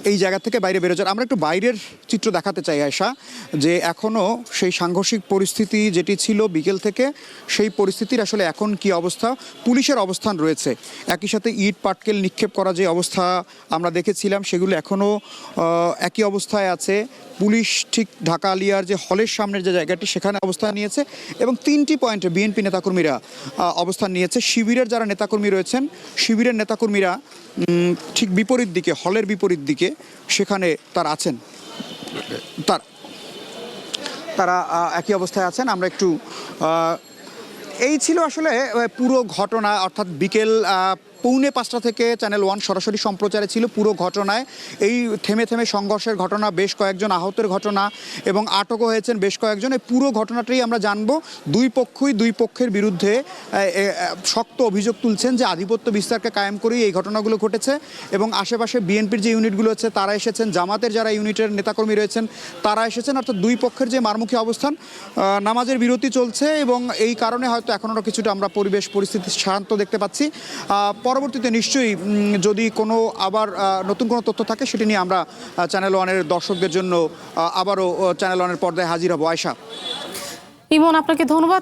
এই জায়গা থেকে বাইরে বেরো যান। আমরা একটু বাইরের চিত্র দেখাতে চাই আয়েশা, যে এখনও সেই সাংঘর্ষিক পরিস্থিতি যেটি ছিল বিকেল থেকে, সেই পরিস্থিতির আসলে এখন কি অবস্থা, পুলিশের অবস্থান রয়েছে। একই সাথে ইট পাটকেল নিক্ষেপ করা যে অবস্থা আমরা দেখেছিলাম, সেগুলো এখনও একই অবস্থায় আছে। পুলিশ ঠিক ঢাকা আলিয়ার যে হলের সামনের যে জায়গাটি, সেখানে অবস্থান নিয়েছে এবং 3টি পয়েন্টে বিএনপি নেতাকর্মীরা অবস্থান নিয়েছে। শিবিরের যারা নেতাকর্মী রয়েছেন, শিবিরের নেতাকর্মীরা ঠিক বিপরীত দিকে, হলের বিপরীত দিকে সেখানে তারা আছেন, তারা একই অবস্থায় আছেন। আমরা একটু এই ছিল আসলে পুরো ঘটনা, অর্থাৎ বিকেল 4:45 থেকে চ্যানেল 1 সরাসরি সম্প্রচারে ছিল পুরো ঘটনায়। এই থেমে থেমে সংঘর্ষের ঘটনা, বেশ কয়েকজন আহতের ঘটনা এবং আটকও হয়েছেন বেশ কয়েকজন। এই পুরো ঘটনাটাই আমরা জানবো। দুই পক্ষের বিরুদ্ধে শক্ত অভিযোগ তুলছেন যে আধিপত্য বিস্তারকে কায়েম করেই এই ঘটনাগুলো ঘটেছে এবং আশেপাশে বিএনপির যে ইউনিটগুলো আছে তারা এসেছেন, জামাতের যারা ইউনিটের নেতাকর্মী রয়েছেন তারা এসেছেন। অর্থাৎ দুই পক্ষের যে মারমুখী অবস্থান, নামাজের বিরতি চলছে এবং এই কারণে হয়তো এখনও কিছুটা আমরা পরিস্থিতি শান্ত দেখতে পাচ্ছি। পরবর্তীতে নিশ্চয়ই যদি কোনো আবার নতুন কোনো তথ্য থাকে সেটি নিয়ে আমরা চ্যানেল 1-এর দর্শকদের জন্য আবারও চ্যানেল 1-এর পর্দায় হাজির হব। আয়েশা। ইমন, আপনাকে ধন্যবাদ।